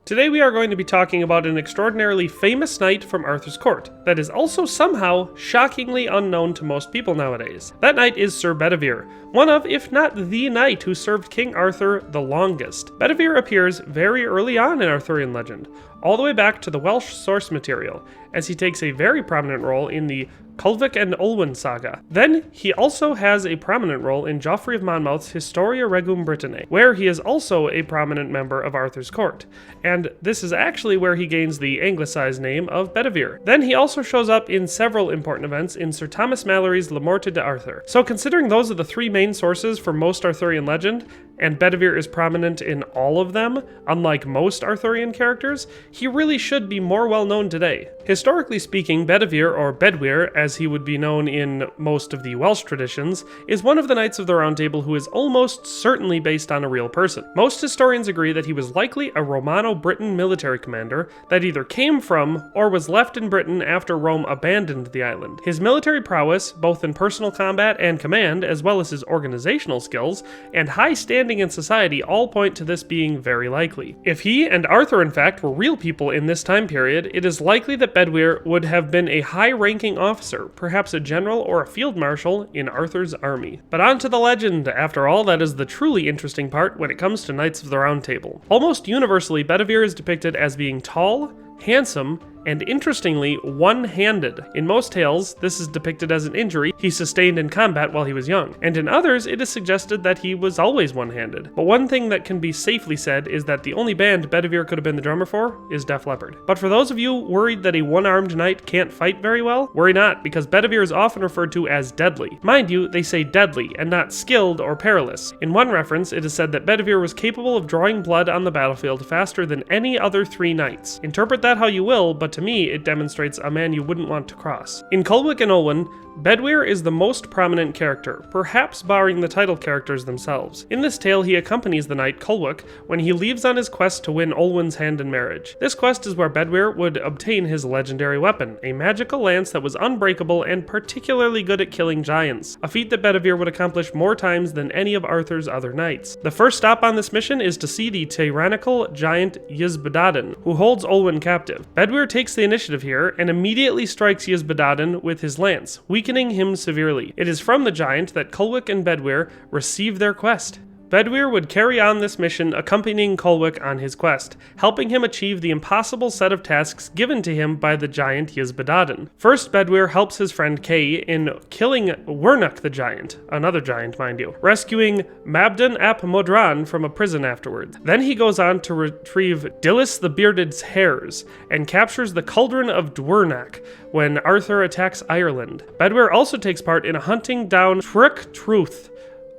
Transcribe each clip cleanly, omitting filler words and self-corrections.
Today we are going to be talking about an extraordinarily famous knight from Arthur's court that is also somehow shockingly unknown to most people nowadays. That knight is Sir Bedivere, one of, if not the knight who served King Arthur the longest. Bedivere appears very early on in Arthurian legend, all the way back to the Welsh source material, as he takes a very prominent role in the Culvic and Olwen saga. Then, he also has a prominent role in Geoffrey of Monmouth's Historia Regum Britanniae, where he is also a prominent member of Arthur's court, and this is actually where he gains the anglicized name of Bedivere. Then he also shows up in several important events in Sir Thomas Malory's Le Morte d'Arthur. So considering those are the three main sources for most Arthurian legend, and Bedivere is prominent in all of them, unlike most Arthurian characters, he really should be more well known today. Historically speaking, Bedivere, or Bedwyr, as he would be known in most of the Welsh traditions, is one of the Knights of the Round Table who is almost certainly based on a real person. Most historians agree that he was likely a Romano-Briton military commander that either came from or was left in Britain after Rome abandoned the island. His military prowess, both in personal combat and command, as well as his organizational skills, and high standing in society all point to this being very likely. If he and Arthur in fact were real people in this time period, it is likely that Bedwyr would have been a high-ranking officer, perhaps a general or a field marshal in Arthur's army. But on to the legend. After all, that is the truly interesting part when it comes to Knights of the Round Table. Almost universally, Bedivere is depicted as being tall, handsome, and interestingly, one-handed. In most tales, this is depicted as an injury he sustained in combat while he was young, and in others, it is suggested that he was always one-handed. But one thing that can be safely said is that the only band Bedivere could have been the drummer for is Def Leppard. But for those of you worried that a one-armed knight can't fight very well, worry not, because Bedivere is often referred to as deadly. Mind you, they say deadly, and not skilled or perilous. In one reference, it is said that Bedivere was capable of drawing blood on the battlefield faster than any other three knights. Interpret that how you will, but to me, it demonstrates a man you wouldn't want to cross. In Culvic and Olwen, Bedwyr is the most prominent character, perhaps barring the title characters themselves. In this tale, he accompanies the knight Culvic when he leaves on his quest to win Olwen's hand in marriage. This quest is where Bedwyr would obtain his legendary weapon, a magical lance that was unbreakable and particularly good at killing giants, a feat that Bedivere would accomplish more times than any of Arthur's other knights. The first stop on this mission is to see the tyrannical giant Ysbaddaden, who holds Olwen captive. Bedwyr takes the initiative here and immediately strikes Ysbaddaden with his lance, weakening him severely. It is from the giant that Culvic and Bedwyr receive their quest. Bedwyr would carry on this mission accompanying Culvic on his quest, helping him achieve the impossible set of tasks given to him by the giant Ysbaddaden. First, Bedwyr helps his friend Kay in killing Wernach the giant, another giant mind you, rescuing Mabdan ap Modran from a prison afterwards. Then he goes on to retrieve Dillis the Bearded's hares, and captures the Cauldron of Dwernach when Arthur attacks Ireland. Bedwyr also takes part in hunting down Truk Truth,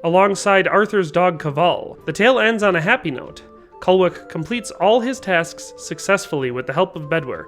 alongside Arthur's dog Cavall. The tale ends on a happy note. Culvic completes all his tasks successfully with the help of Bedwyr,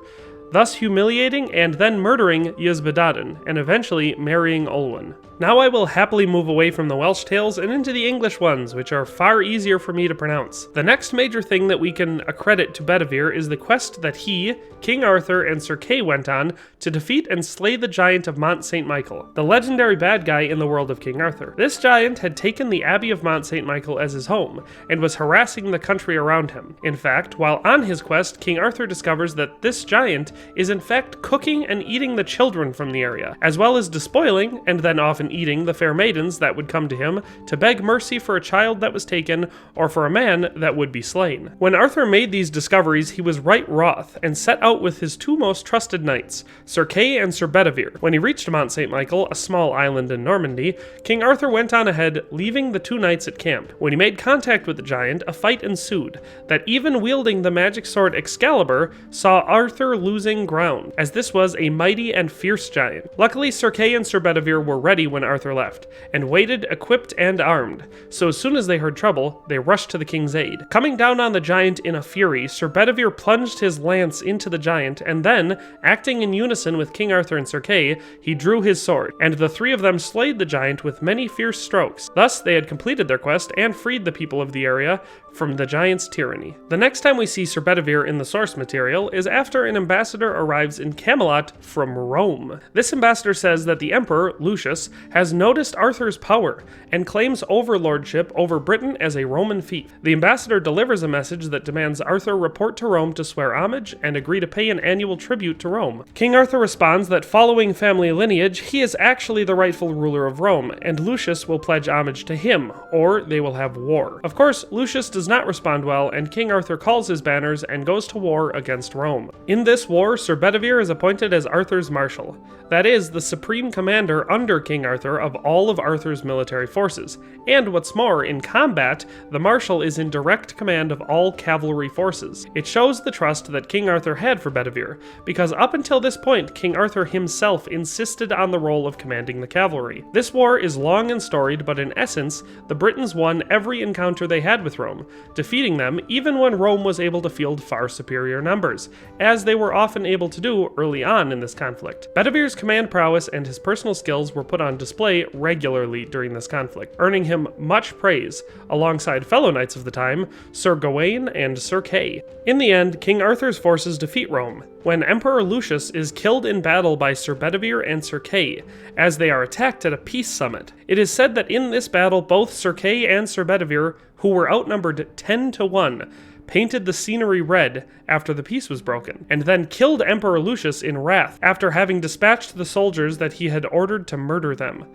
thus humiliating and then murdering Ysbaddaden, and eventually marrying Olwen. Now I will happily move away from the Welsh tales and into the English ones, which are far easier for me to pronounce. The next major thing that we can accredit to Bedivere is the quest that he, King Arthur, and Sir Kay went on to defeat and slay the Giant of Mont St. Michael, the legendary bad guy in the world of King Arthur. This giant had taken the Abbey of Mont St. Michael as his home, and was harassing the country around him. In fact, while on his quest, King Arthur discovers that this giant is in fact cooking and eating the children from the area, as well as despoiling, and then often eating, the fair maidens that would come to him to beg mercy for a child that was taken, or for a man that would be slain. When Arthur made these discoveries, he was right wroth, and set out with his two most trusted knights, Sir Kay and Sir Bedivere. When he reached Mont St. Michael, a small island in Normandy, King Arthur went on ahead, leaving the two knights at camp. When he made contact with the giant, a fight ensued, that even wielding the magic sword Excalibur, saw Arthur losing ground, as this was a mighty and fierce giant. Luckily, Sir Kay and Sir Bedivere were ready when Arthur left, and waited equipped and armed, so as soon as they heard trouble, they rushed to the king's aid. Coming down on the giant in a fury, Sir Bedivere plunged his lance into the giant, and then, acting in unison with King Arthur and Sir Kay, he drew his sword, and the three of them slayed the giant with many fierce strokes. Thus, they had completed their quest and freed the people of the area from the giant's tyranny. The next time we see Sir Bedivere in the source material is after an ambassador ambassador arrives in Camelot from Rome. This ambassador says that the emperor, Lucius, has noticed Arthur's power and claims overlordship over Britain as a Roman fief. The ambassador delivers a message that demands Arthur report to Rome to swear homage and agree to pay an annual tribute to Rome. King Arthur responds that following family lineage, he is actually the rightful ruler of Rome, and Lucius will pledge homage to him, or they will have war. Of course, Lucius does not respond well, and King Arthur calls his banners and goes to war against Rome. In this war, Sir Bedivere is appointed as Arthur's Marshal. That is, the supreme commander under King Arthur of all of Arthur's military forces. And what's more, in combat, the Marshal is in direct command of all cavalry forces. It shows the trust that King Arthur had for Bedivere, because up until this point, King Arthur himself insisted on the role of commanding the cavalry. This war is long and storied, but in essence, the Britons won every encounter they had with Rome, defeating them even when Rome was able to field far superior numbers, as they were often able to do early on in this conflict. Bedivere's command prowess and his personal skills were put on display regularly during this conflict, earning him much praise, alongside fellow knights of the time, Sir Gawain and Sir Kay. In the end, King Arthur's forces defeat Rome, when Emperor Lucius is killed in battle by Sir Bedivere and Sir Kay, as they are attacked at a peace summit. It is said that in this battle, both Sir Kay and Sir Bedivere, who were outnumbered 10-1, painted the scenery red after the peace was broken, and then killed Emperor Lucius in wrath after having dispatched the soldiers that he had ordered to murder them.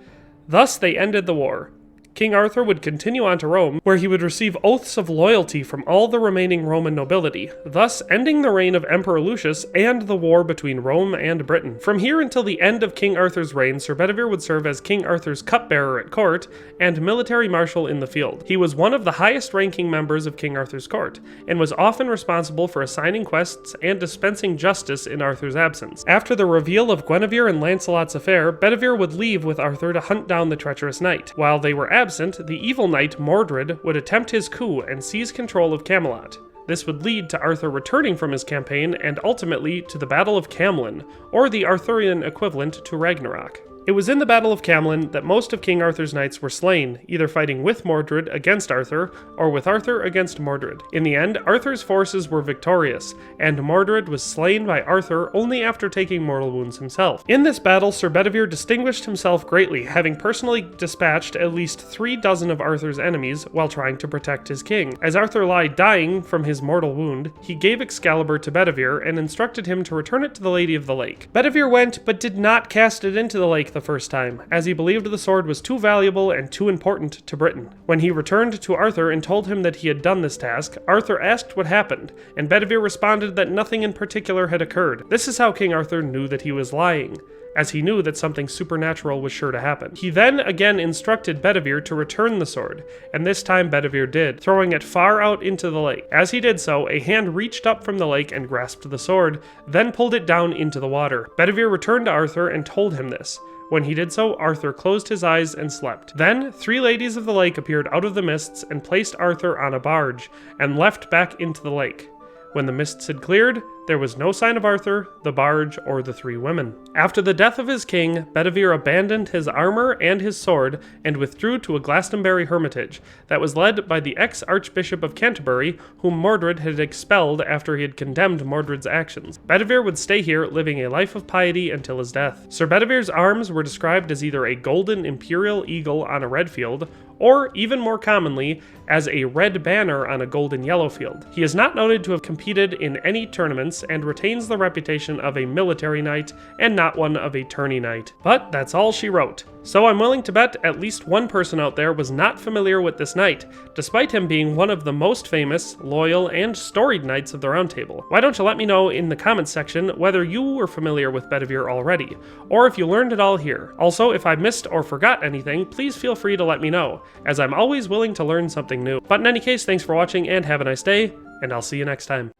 Thus they ended the war. King Arthur would continue on to Rome, where he would receive oaths of loyalty from all the remaining Roman nobility, thus ending the reign of Emperor Lucius and the war between Rome and Britain. From here until the end of King Arthur's reign, Sir Bedivere would serve as King Arthur's cupbearer at court and military marshal in the field. He was one of the highest-ranking members of King Arthur's court, and was often responsible for assigning quests and dispensing justice in Arthur's absence. After the reveal of Guinevere and Lancelot's affair, Bedivere would leave with Arthur to hunt down the treacherous knight. While they were absent, the evil knight Mordred would attempt his coup and seize control of Camelot. This would lead to Arthur returning from his campaign and ultimately to the Battle of Camlan, or the Arthurian equivalent to Ragnarok. It was in the Battle of Camlan that most of King Arthur's knights were slain, either fighting with Mordred against Arthur, or with Arthur against Mordred. In the end, Arthur's forces were victorious, and Mordred was slain by Arthur only after taking mortal wounds himself. In this battle, Sir Bedivere distinguished himself greatly, having personally dispatched at least 36 of Arthur's enemies while trying to protect his king. As Arthur lay dying from his mortal wound, he gave Excalibur to Bedivere and instructed him to return it to the Lady of the Lake. Bedivere went, but did not cast it into the lake the first time, as he believed the sword was too valuable and too important to Britain. When he returned to Arthur and told him that he had done this task, Arthur asked what happened, and Bedivere responded that nothing in particular had occurred. This is how King Arthur knew that he was lying, as he knew that something supernatural was sure to happen. He then again instructed Bedivere to return the sword, and this time Bedivere did, throwing it far out into the lake. As he did so, a hand reached up from the lake and grasped the sword, then pulled it down into the water. Bedivere returned to Arthur and told him this. When he did so, Arthur closed his eyes and slept. Then 3 ladies of the lake appeared out of the mists and placed Arthur on a barge, and left back into the lake. When the mists had cleared, there was no sign of Arthur, the barge, or the 3 women. After the death of his king, Bedivere abandoned his armor and his sword and withdrew to a Glastonbury hermitage that was led by the ex-Archbishop of Canterbury, whom Mordred had expelled after he had condemned Mordred's actions. Bedivere would stay here, living a life of piety until his death. Sir Bedivere's arms were described as either a golden imperial eagle on a red field, or, even more commonly, as a red banner on a golden yellow field. He is not noted to have competed in any tournaments and retains the reputation of a military knight and not one of a tourney knight. But that's all she wrote. So I'm willing to bet at least one person out there was not familiar with this knight, despite him being one of the most famous, loyal, and storied knights of the Round Table. Why don't you let me know in the comments section whether you were familiar with Bedivere already, or if you learned it all here. Also, if I missed or forgot anything, please feel free to let me know, as I'm always willing to learn something new. But in any case, thanks for watching and have a nice day, and I'll see you next time.